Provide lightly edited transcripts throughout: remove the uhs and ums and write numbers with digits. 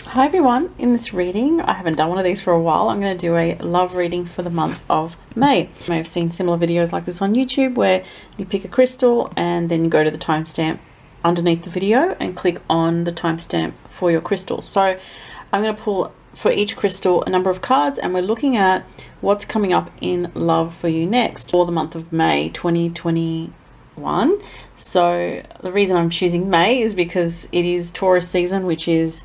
Hi everyone, in this reading, I haven't done one of these for a while. I'm going to do a love reading for the month of May. You may have seen similar videos like this on YouTube where you pick a crystal and then go to the timestamp underneath the video and click on the timestamp for your crystal. So I'm going to pull for each crystal a number of cards and we're looking at what's coming up in love for you next for the month of May 2021. So the reason I'm choosing May is because it is Taurus season, which is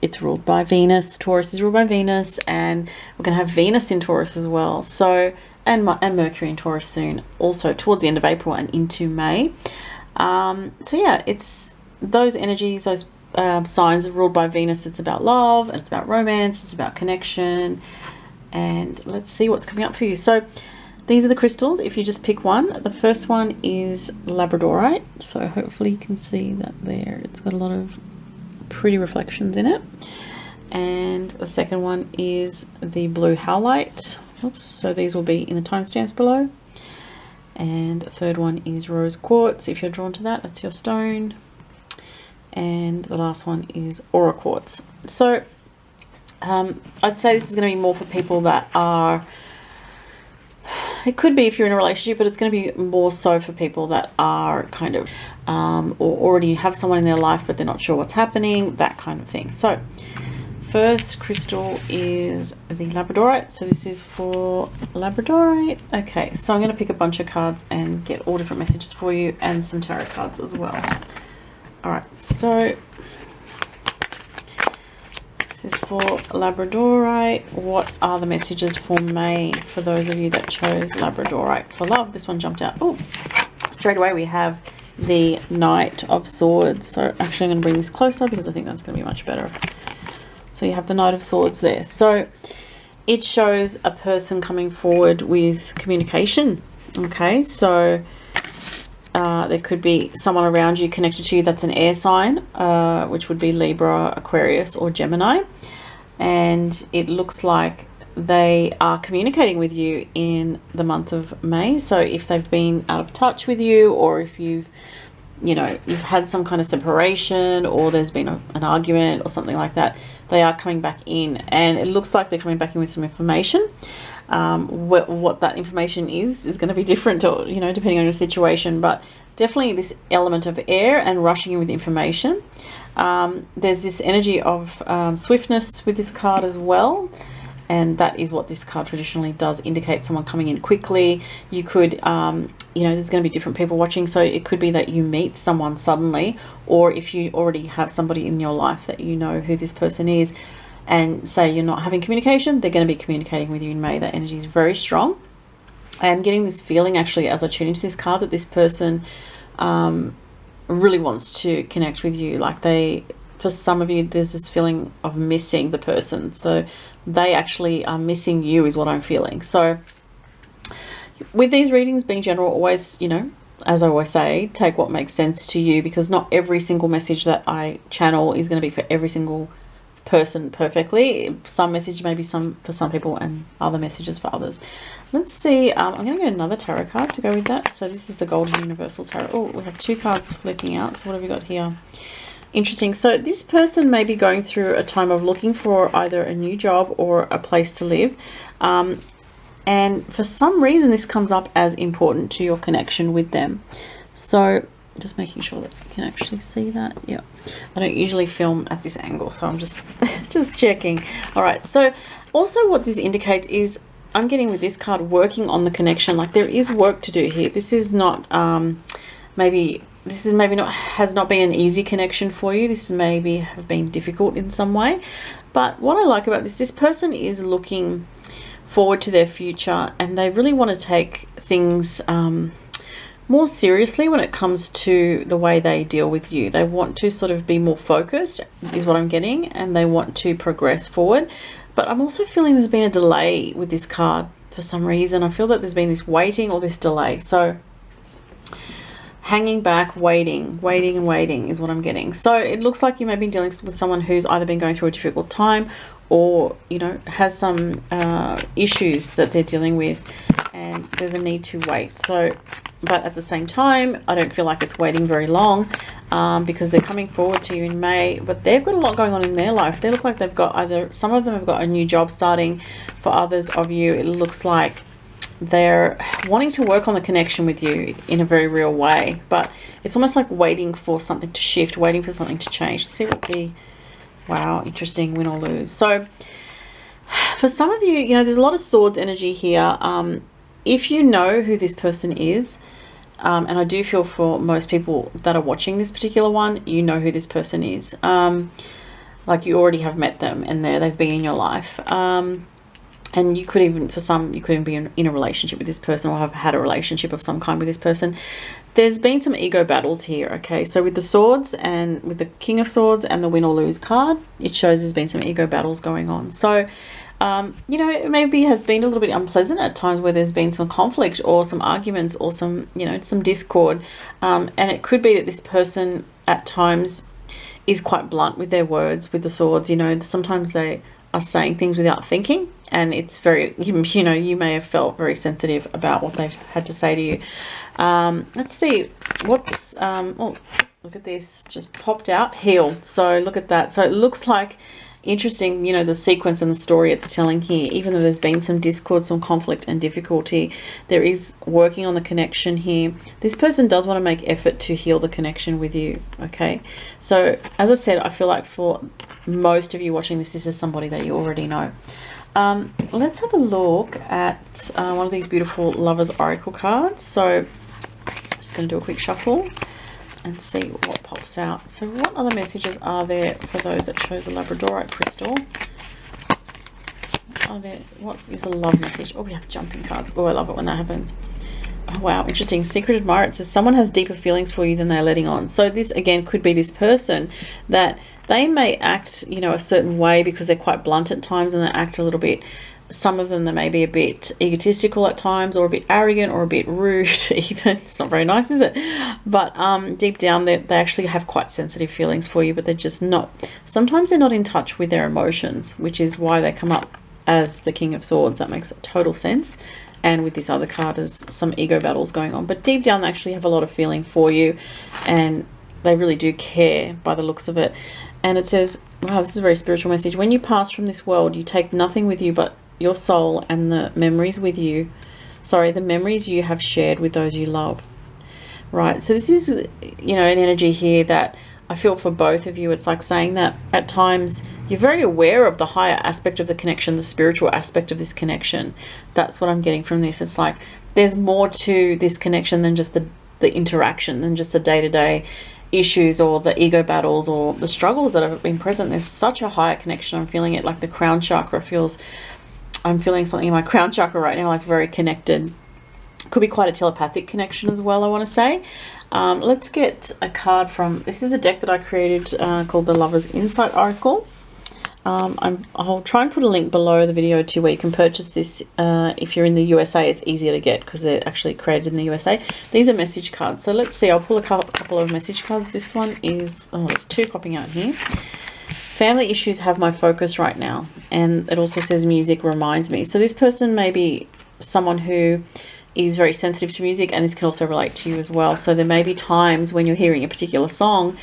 it's ruled by Venus. Taurus is ruled by Venus, and we're going to have Venus in Taurus as well. So and Mercury in Taurus soon, also towards the end of April and into May. So yeah, it's those energies, those signs are ruled by Venus. It's about love, and it's about romance, it's about connection, and let's see what's coming up for you. So these are the crystals. If you just pick one, the first one is Labradorite. So hopefully you can see that there. It's got a lot of pretty reflections in it. And the second one is the blue Howlite. Oops, so these will be in the timestamps below. And the third one is rose quartz. If you're drawn to that, that's your stone. And the last one is aura quartz. So I'd say this is going to be more for people that are, it could be if you're in a relationship, but it's going to be more so for people that are kind of or already have someone in their life but they're not sure what's happening, that kind of thing. So first crystal is the Labradorite. So this is for Labradorite. Okay, so I'm going to pick a bunch of cards and get all different messages for you and some tarot cards as well. All right, so this is for Labradorite. What are the messages for May for those of you that chose Labradorite for love? This one jumped out. Oh, straight away we have the Knight of Swords. So actually I'm going to bring this closer because I think that's going to be much better. So you have the Knight of Swords there. So it shows a person coming forward with communication. Okay, so there could be someone around you connected to you that's an air sign, which would be Libra, Aquarius, or Gemini. And it looks like they are communicating with you in the month of May. So if they've been out of touch with you, or if you've had some kind of separation, or there's been an argument or something like that, they are coming back in. And it looks like they're coming back in with some information. What that information is going to be different, to, depending on your situation, but definitely this element of air and rushing in with information. There's this energy of swiftness with this card as well, and that is what this card traditionally does indicate, someone coming in quickly. You could there's going to be different people watching, so it could be that you meet someone suddenly, or if you already have somebody in your life that you know who this person is, and say you're not having communication, they're going to be communicating with you in May. That energy is very strong. I'm getting this feeling actually as I tune into this card that this person really wants to connect with you. Like for some of you, there's this feeling of missing the person. So they actually are missing you is what I'm feeling. So with these readings being general, always, as I always say, take what makes sense to you, because not every single message that I channel is going to be for every single person perfectly. Some message may be for some people and other messages for others. Let's see, I'm going to get another tarot card to go with that. So this is the Golden Universal Tarot. Oh, we have two cards flipping out. So what have we got here? Interesting. So this person may be going through a time of looking for either a new job or a place to live. And for some reason this comes up as important to your connection with them. So just making sure that you can actually see that. Yeah, I don't usually film at this angle, so I'm just checking. All right, so also what this indicates is I'm getting with this card working on the connection. Like there is work to do here. This is not has not been an easy connection for you. This maybe have been difficult in some way, but what I like about this person is looking forward to their future, and they really want to take things more seriously when it comes to the way they deal with you. They want to sort of be more focused, is what I'm getting, and they want to progress forward. But I'm also feeling there's been a delay with this card for some reason. I feel that there's been this waiting or this delay. So hanging back, waiting is what I'm getting. So it looks like you may be dealing with someone who's either been going through a difficult time, or has some issues that they're dealing with, and there's a need to wait. So but at the same time, I don't feel like it's waiting very long, because they're coming forward to you in May, but they've got a lot going on in their life. They look like they've got either, some of them have got a new job starting. For others of you, it looks like they're wanting to work on the connection with you in a very real way, but it's almost like waiting for something to shift, waiting for something to change. Let's see what the, wow, interesting, win or lose. So for some of you, you know, there's a lot of swords energy here. If you know who this person is, and I do feel for most people that are watching this particular one, you know who this person is. Like you already have met them and they've been in your life. And you could even, for some, you could even be in a relationship with this person or have had a relationship of some kind with this person. There's been some ego battles here, okay? So with the swords and with the King of Swords and the win or lose card, it shows there's been some ego battles going on. So, you know, it maybe has been a little bit unpleasant at times where there's been some conflict or some arguments or some, you know, some discord. And it could be that this person at times is quite blunt with their words with the swords. You know, sometimes they are saying things without thinking, and it's very, you know, you may have felt very sensitive about what they've had to say to you. Let's see what's, oh, look at this, just popped out, healed. So look at that. So it looks like, interesting, you know, the sequence and the story it's telling here, even though there's been some discord, some conflict and difficulty, there is working on the connection here. This person does want to make effort to heal the connection with you, okay? So as I said, I feel like for most of you watching this, this is somebody that you already know. Let's have a look at one of these beautiful Lovers Oracle cards. So I'm just going to do a quick shuffle and see what pops out. So what other messages are there for those that chose a Labradorite crystal? What is a love message? Oh, we have jumping cards. Oh, I love it when that happens. Oh, wow, interesting. Secret admirer. It says someone has deeper feelings for you than they're letting on. So this again could be this person that they may act, you know, a certain way because they're quite blunt at times, and they act a little bit, some of them, they may be a bit egotistical at times, or a bit arrogant, or a bit rude even. It's not very nice, is it? But deep down they actually have quite sensitive feelings for you, but they're just not, sometimes they're not in touch with their emotions, which is why they come up as the King of Swords. That makes total sense. And with this other card, there's some ego battles going on, but deep down they actually have a lot of feeling for you, and they really do care by the looks of it. And it says, wow, this is a very spiritual message. When you pass from this world, you take nothing with you but your soul and the memories with you. Sorry, the memories you have shared with those you love. Right, so this is, you know, an energy here that I feel for both of you. It's like saying that at times you're very aware of the higher aspect of the connection, the spiritual aspect of this connection. That's what I'm getting from this. It's like there's more to this connection than just the interaction, than just the day-to-day issues or the ego battles or the struggles that have been present. There's such a higher connection. I'm feeling it like the crown chakra feels, I'm feeling something in my crown chakra right now, like very connected. Could be quite a telepathic connection as well, I want to say. Let's get a card from, this is a deck that I created called the Lovers Insight Oracle. I'll try and put a link below the video to where you can purchase this. If you're in the USA, it's easier to get because they're actually created in the USA. These are message cards. So let's see, I'll pull a couple of message cards. This one is, oh, there's two popping out here. Family issues have my focus right now. And it also says music reminds me. So this person may be someone who is very sensitive to music, and this can also relate to you as well. So there may be times when you're hearing a particular song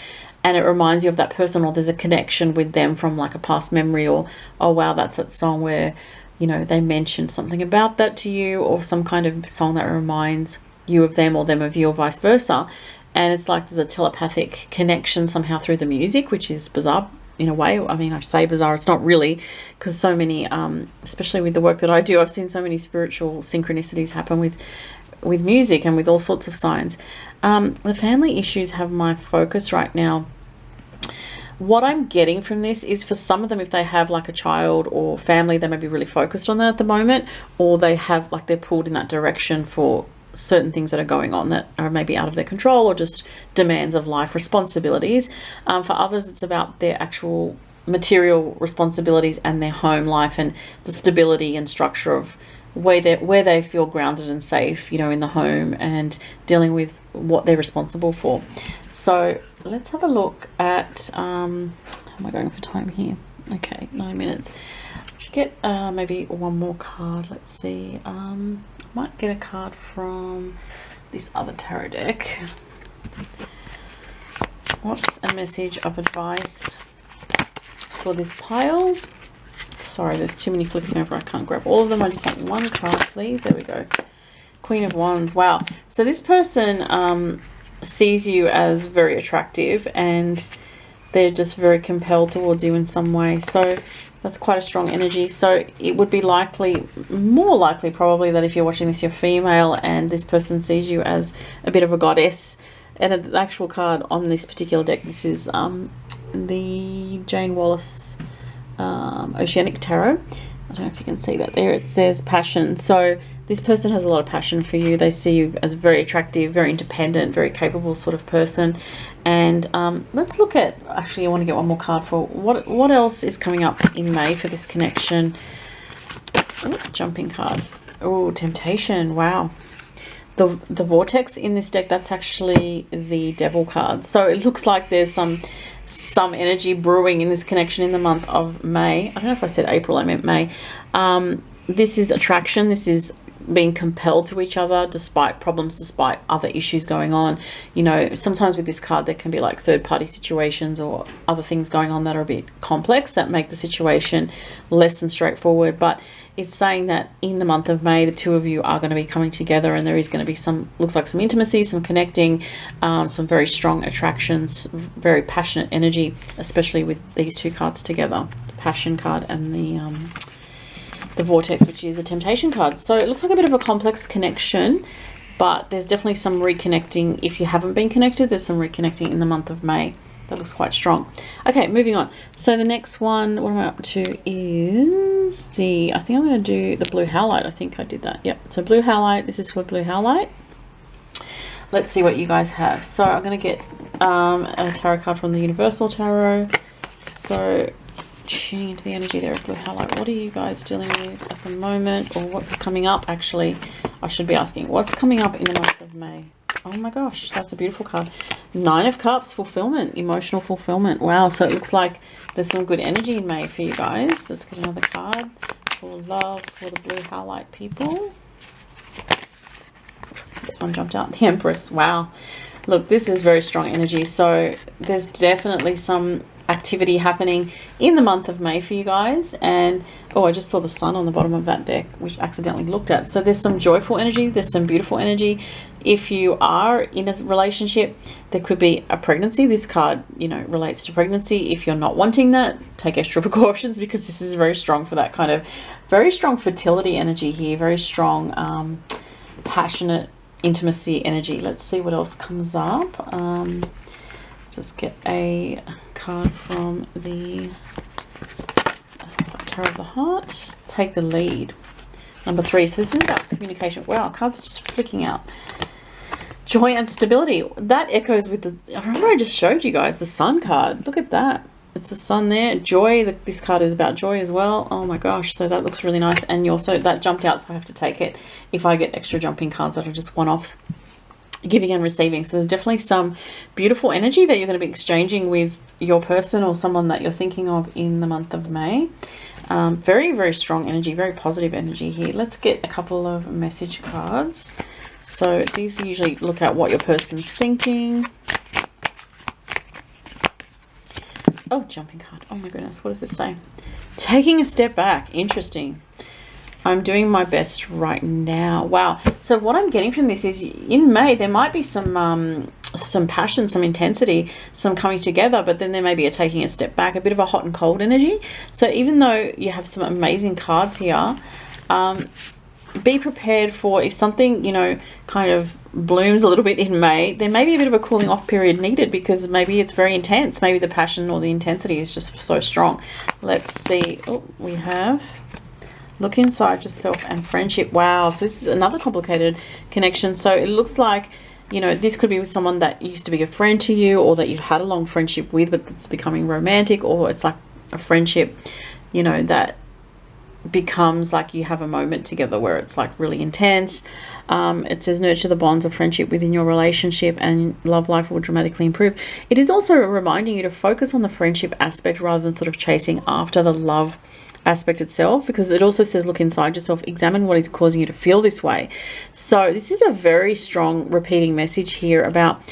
and it reminds you of that person, or there's a connection with them from like a past memory, or, oh wow, that's that song where, you know, they mentioned something about that to you, or some kind of song that reminds you of them or them of you, or vice versa. And it's like there's a telepathic connection somehow through the music, which is bizarre in a way. I mean, I say bizarre, it's not really, because so many, especially with the work that I do, I've seen so many spiritual synchronicities happen with music and with all sorts of signs. The family issues have my focus right now. What I'm getting from this is, for some of them, if they have like a child or family, they may be really focused on that at the moment, or they have like, they're pulled in that direction for certain things that are going on that are maybe out of their control, or just demands of life, responsibilities. For others, it's about their actual material responsibilities and their home life and the stability and structure of where they feel grounded and safe, you know, in the home, and dealing with what they're responsible for. So let's have a look at, how am I going for time here? Okay, 9 minutes. Should get maybe one more card. Let's see. Might get a card from this other tarot deck. What's a message of advice for this pile? Sorry, there's too many flipping over. I can't grab all of them. I just want one card, please. There we go. Queen of Wands. Wow. So this person sees you as very attractive, and they're just very compelled towards you in some way. So that's quite a strong energy. So it would be likely, more likely probably, that if you're watching this, you're female, and this person sees you as a bit of a goddess. And the actual card on this particular deck, this is the Jane Wallace Oceanic Tarot. I don't know if you can see that there. It says passion. So this person has a lot of passion for you. They see you as very attractive, very independent, very capable sort of person. And let's look at, actually I want to get one more card for what else is coming up in May for this connection. Ooh, jumping card. Oh, temptation. Wow. The vortex in this deck, that's actually the devil card. So it looks like there's some energy brewing in this connection in the month of May. I don't know if I said April, I meant May. This is attraction. This is being compelled to each other despite problems, despite other issues going on. You know, sometimes with this card there can be like third-party situations or other things going on that are a bit complex that make the situation less than straightforward. But it's saying that in the month of May, the two of you are going to be coming together, and there is going to be some, looks like some intimacy, some connecting, some very strong attractions, very passionate energy, especially with these two cards together, the passion card and the vortex, which is a temptation card. So it looks like a bit of a complex connection, but there's definitely some reconnecting. If you haven't been connected, there's some reconnecting in the month of May. That looks quite strong. Okay, moving on. So the next one, what am I up to, is the, I think I'm going to do the blue howlite. I think I did that. Yep. So blue howlite. This is for blue howlite. Let's see what you guys have. So I'm going to get a tarot card from the Universal Tarot. So tuning into the energy there of blue howlite. What are you guys dealing with at the moment, or what's coming up? Actually, I should be asking what's coming up in the month of May. Oh my gosh, that's a beautiful card. 9 of Cups, fulfillment, emotional fulfillment. Wow, so it looks like there's some good energy in May for you guys. Let's get another card for love for the blue howlite people. This one jumped out, the Empress. Wow, look, this is very strong energy. So there's definitely some activity happening in the month of May for you guys. And oh, I just saw the sun on the bottom of that deck, which I accidentally looked at. So there's some joyful energy, there's some beautiful energy. If you are in a relationship, there could be a pregnancy. This card, you know, relates to pregnancy. If you're not wanting that, take extra precautions, because this is very strong for that kind of very strong fertility energy here, very strong passionate intimacy energy. Let's see what else comes up. Just get a card from the Tarot of the Heart. Take the lead. Number 3. So this is about communication. Wow, cards are just flicking out. Joy and stability. That echoes with the, I remember I just showed you guys the Sun card. Look at that. It's the sun there. Joy. This card is about joy as well. Oh my gosh. So that looks really nice. And also that jumped out, so I have to take it. If I get extra jumping cards that are just one-offs. Giving and receiving. So there's definitely some beautiful energy that you're going to be exchanging with your person or someone that you're thinking of in the month of May. Very, very strong energy, very positive energy here. Let's get a couple of message cards. So these usually look at what your person's thinking. Oh, jumping card. Oh my goodness. What does this say? Taking a step back. Interesting. I'm doing my best right now. Wow. So what I'm getting from this is in May, there might be some passion, some intensity, some coming together, but then there may be a taking a step back, a bit of a hot and cold energy. So even though you have some amazing cards here, be prepared for if something, you know, kind of blooms a little bit in May, there may be a bit of a cooling off period needed, because maybe it's very intense. Maybe the passion or the intensity is just so strong. Let's see. Oh, we have look inside yourself and friendship. Wow. So this is another complicated connection. So it looks like, you know, this could be with someone that used to be a friend to you, or that you've had a long friendship with, but it's becoming romantic, or it's like a friendship, you know, that becomes like you have a moment together where it's like really intense. It says nurture the bonds of friendship within your relationship and love life will dramatically improve. It is also reminding you to focus on the friendship aspect rather than sort of chasing after the love aspect itself, because it also says look inside yourself, examine what is causing you to feel this way. So this is a very strong repeating message here about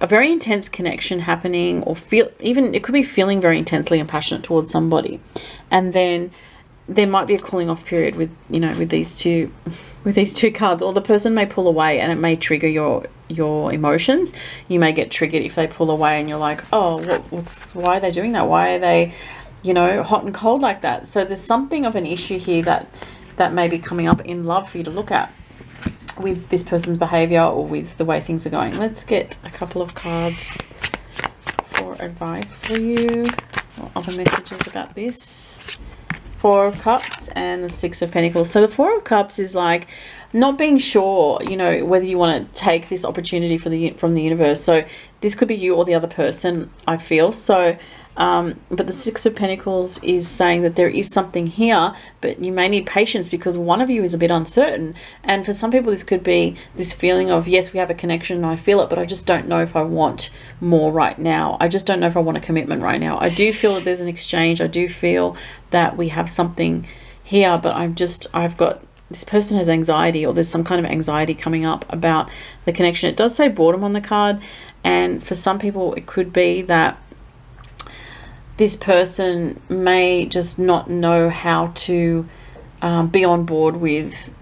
a very intense connection happening, or even it could be feeling very intensely and passionate towards somebody, and then there might be a cooling off period with, you know, with these two cards, or the person may pull away and it may trigger your emotions. You may get triggered if they pull away and you're like, oh, why are they doing that? Why are they, you know, hot and cold like that? So there's something of an issue here that may be coming up in love for you to look at with this person's behavior or with the way things are going. Let's get a couple of cards for advice for you, or other messages about this. Four of Cups and the Six of Pentacles. So the Four of Cups is like not being sure, you know, whether you want to take this opportunity from the universe. So this could be you or the other person, I feel. So but the Six of Pentacles is saying that there is something here, but you may need patience because one of you is a bit uncertain. And for some people, this could be this feeling of, yes, we have a connection and I feel it, but I just don't know if I want more right now. I just don't know if I want a commitment right now. I do feel that there's an exchange. I do feel that we have something here, but I've got, this person has anxiety, or there's some kind of anxiety coming up about the connection. It does say boredom on the card. And for some people, it could be that this person may just not know how to be on board with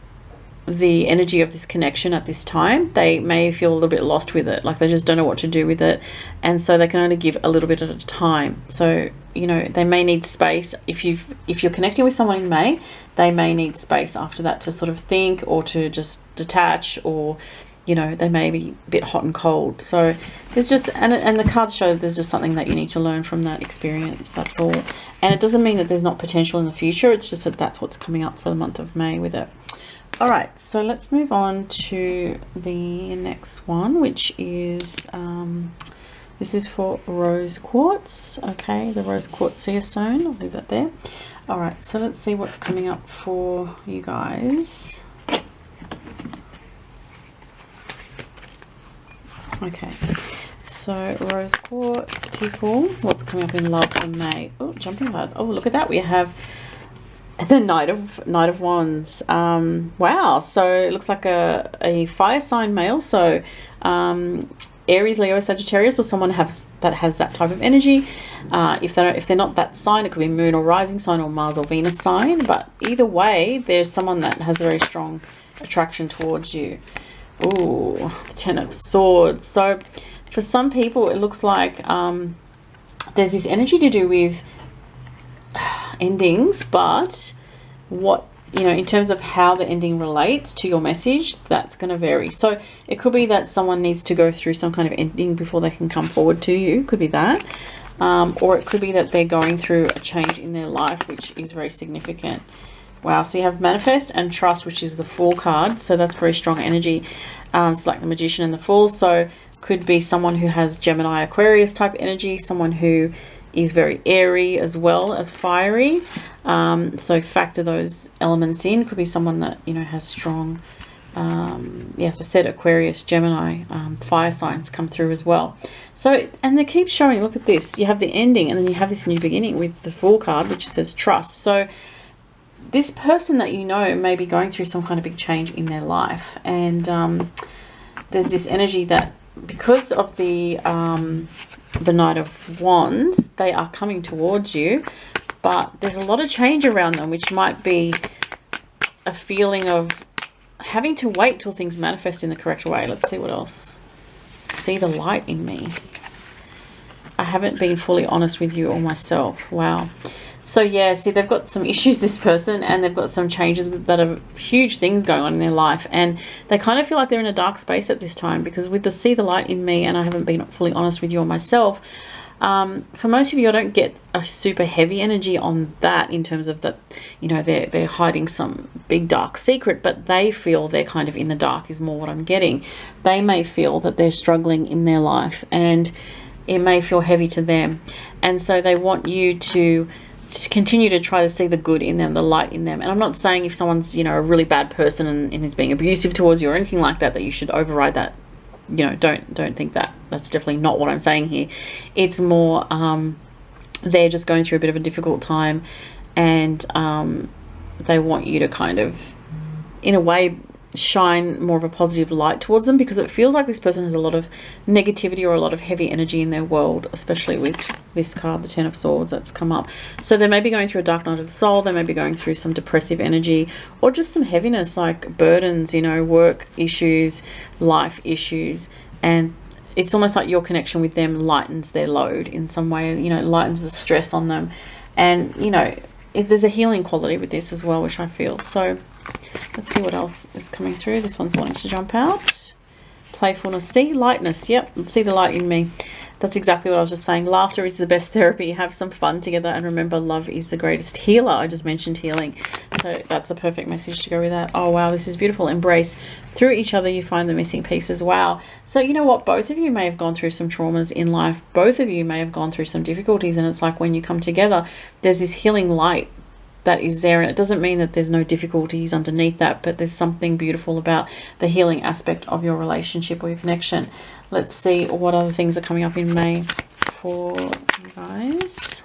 the energy of this connection at this time. They may feel a little bit lost with it, like they just don't know what to do with it, and so they can only give a little bit at a time. So, you know, they may need space. If you're connecting with someone in May, they may need space after that to sort of think, or to just detach, or, you know, they may be a bit hot and cold. So there's just, and the cards show that there's just something that you need to learn from that experience. That's all. And it doesn't mean that there's not potential in the future. It's just that that's what's coming up for the month of May with it. All right, so let's move on to the next one, which is, this is for Rose Quartz. Okay, the Rose Quartz Seer Stone. I'll leave that there. All right, so let's see what's coming up for you guys. Okay, so Rose Quartz people, what's coming up in love for May? Oh, jumping card. Oh, look at that. We have the Knight of Wands. Wow, so it looks like a fire sign male. So Aries, Leo, Sagittarius, or someone that has that type of energy. If they're not that sign, it could be moon or rising sign, or Mars or Venus sign. But either way, there's someone that has a very strong attraction towards you. Ooh, the Ten of Swords. So for some people, it looks like there's this energy to do with endings, but what, you know, in terms of how the ending relates to your message, that's going to vary. So it could be that someone needs to go through some kind of ending before they can come forward to you. Could be that. Or it could be that they're going through a change in their life, which is very significant. Wow, so you have Manifest and Trust, which is the Fool card. So that's very strong energy. It's like the Magician and the Fool. So could be someone who has Gemini, Aquarius type energy, someone who is very airy as well as fiery. So factor those elements in. Could be someone that, you know, has strong, yes, I said Aquarius, Gemini, fire signs come through as well. So, and they keep showing, look at this. You have the ending and then you have this new beginning with the Fool card, which says Trust. So this person that you know may be going through some kind of big change in their life. And there's this energy that because of the Knight of Wands, they are coming towards you, but there's a lot of change around them, which might be a feeling of having to wait till things manifest in the correct way. Let's see what else. See the light in me. I haven't been fully honest with you or myself. Wow. So yeah, see, they've got some issues, this person, and they've got some changes that are huge things going on in their life, and they kind of feel like they're in a dark space at this time, because with the See the Light in Me, and I haven't been fully honest with you or myself, for most of you, I don't get a super heavy energy on that in terms of that, you know, they're hiding some big dark secret, but they feel they're kind of in the dark is more what I'm getting. They may feel that they're struggling in their life, and it may feel heavy to them, and so they want you to to continue to try to see the good in them, the light in them. And I'm not saying if someone's, you know, a really bad person and is being abusive towards you or anything like that, that you should override that. You know, don't think that. That's definitely not what I'm saying here. It's more they're just going through a bit of a difficult time, and they want you to kind of, in a way, shine more of a positive light towards them, because it feels like this person has a lot of negativity or a lot of heavy energy in their world, especially with this card, the Ten of Swords, that's come up. So they may be going through a dark night of the soul, they may be going through some depressive energy, or just some heaviness, like burdens, you know, work issues, life issues, and it's almost like your connection with them lightens their load in some way, you know, lightens the stress on them. And, you know, there's a healing quality with this as well, which I feel. So let's see what else is coming through. This one's wanting to jump out. Playfulness. See, lightness. Yep, see the light in me. That's exactly what I was just saying. Laughter is the best therapy. Have some fun together, and remember, love is the greatest healer. I just mentioned healing, so that's the perfect message to go with that. Oh wow, this is beautiful. Embrace. Through each other you find the missing pieces. Wow. So you know what, both of you may have gone through some traumas in life. Both of you may have gone through some difficulties, and it's like when you come together, there's this healing light that is there, and it doesn't mean that there's no difficulties underneath that, but there's something beautiful about the healing aspect of your relationship or your connection. Let's see what other things are coming up in May for you guys.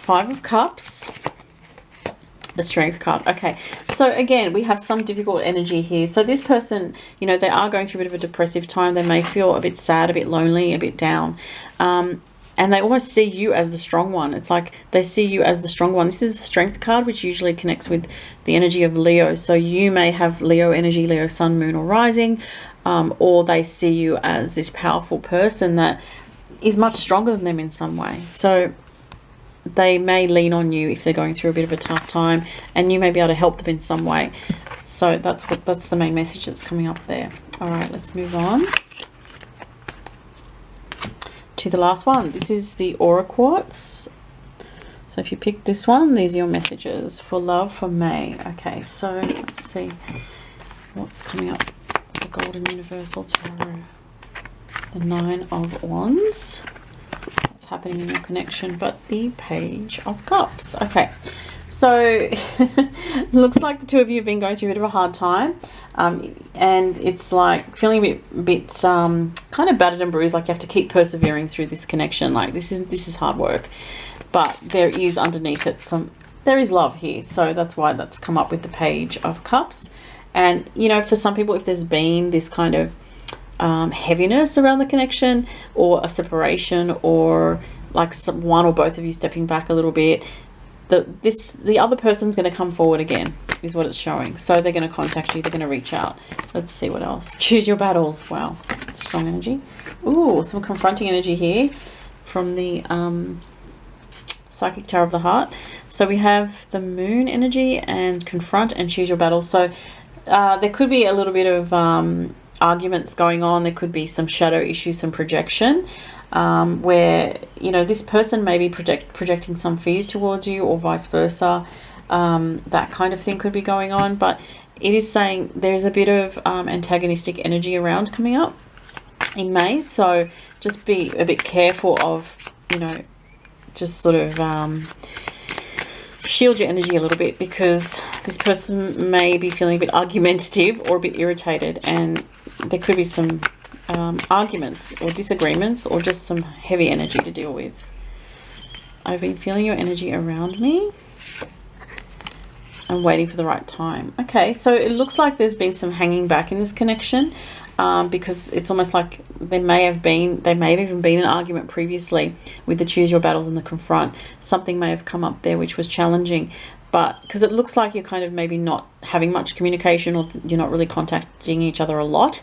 Five of Cups. The Strength card. Okay, so again, we have some difficult energy here. So this person, you know, they are going through a bit of a depressive time. They may feel a bit sad, a bit lonely, a bit down. And they almost see you as the strong one. It's like they see you as the strong one. This is a Strength card, which usually connects with the energy of Leo. So you may have Leo energy, Leo sun, moon, or rising, or they see you as this powerful person that is much stronger than them in some way. So they may lean on you if they're going through a bit of a tough time, and you may be able to help them in some way. So that's the main message that's coming up there. All right, let's move on to the last one. This is the Aura Quartz. So if you pick this one, these are your messages for love for May. Okay, so let's see what's coming up. The Golden Universal Tarot. The Nine of Wands. Happening in your connection, but the Page of Cups. Okay, so it looks like the two of you have been going through a bit of a hard time, and it's like feeling a bit kind of battered and bruised, like you have to keep persevering through this connection. Like this is hard work, but there is underneath it there is love here. So that's why that's come up with the Page of Cups. And you know, for some people, if there's been this kind of heaviness around the connection, or a separation, or like one or both of you stepping back a little bit, the other person's going to come forward again, is what it's showing. So they're going to contact you, they're going to reach out. Let's see what else. Choose your battles. Wow, strong energy. Ooh, some confronting energy here from the Psychic Tarot of the Heart. So we have the Moon energy and confront and choose your battles. So there could be a little bit of arguments going on. There could be some shadow issues, some projection, where, you know, this person may be projecting some fears towards you, or vice versa. That kind of thing could be going on, but it is saying there's a bit of antagonistic energy around coming up in May. So just be a bit careful of, you know, just sort of shield your energy a little bit, because this person may be feeling a bit argumentative or a bit irritated, and there could be some arguments or disagreements, or just some heavy energy to deal with. I've been feeling your energy around me. I'm waiting for the right time. Okay, so it looks like there's been some hanging back in this connection, because it's almost like there may have even been an argument previously with the choose your battles and the confront. Something may have come up there which was challenging, but because it looks like you're kind of maybe not having much communication, or you're not really contacting each other a lot,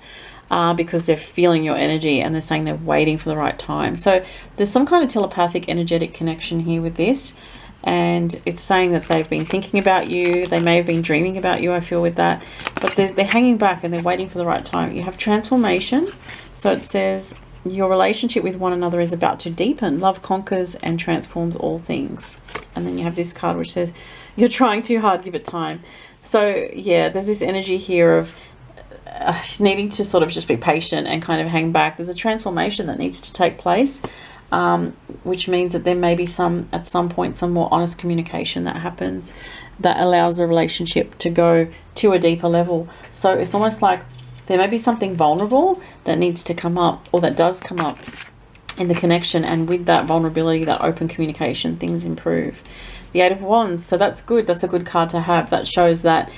because they're feeling your energy and they're saying they're waiting for the right time. So there's some kind of telepathic energetic connection here with this. And it's saying that they've been thinking about you. They may have been dreaming about you, I feel, with that. But they're hanging back and they're waiting for the right time. You have transformation. So it says your relationship with one another is about to deepen. Love conquers and transforms all things. And then you have this card which says you're trying too hard, give it time. So yeah, there's this energy here of needing to sort of just be patient and kind of hang back. There's a transformation that needs to take place, which means that there may be at some point some more honest communication that happens that allows the relationship to go to a deeper level. So it's almost like there may be something vulnerable that needs to come up, or that does come up in the connection, and with that vulnerability, that open communication, things improve. The Eight of Wands, so that's good. That's a good card to have. That shows that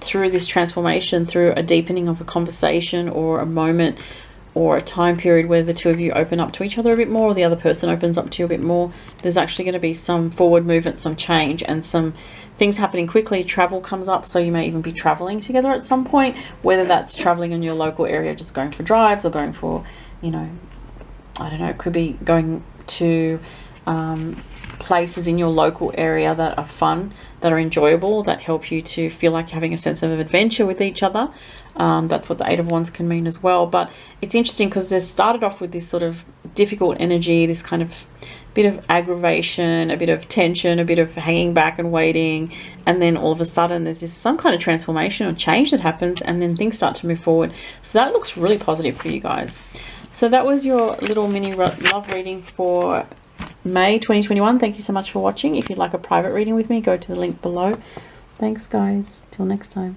through this transformation, through a deepening of a conversation or a moment or a time period where the two of you open up to each other a bit more, or the other person opens up to you a bit more, there's actually going to be some forward movement, some change, and some things happening quickly. Travel comes up, so you may even be traveling together at some point, whether that's traveling in your local area, just going for drives, or going for, you know, I don't know, it could be going to places in your local area that are fun, that are enjoyable, that help you to feel like you're having a sense of adventure with each other. That's what the Eight of Wands can mean as well. But it's interesting because they started off with this sort of difficult energy, this kind of bit of aggravation, a bit of tension, a bit of hanging back and waiting, and then all of a sudden there's some kind of transformation or change that happens, and then things start to move forward. So that looks really positive for you guys. So that was your little mini love reading for May 2021. Thank you so much for watching. If you'd like a private reading with me, go to the link below. Thanks guys. Till next time.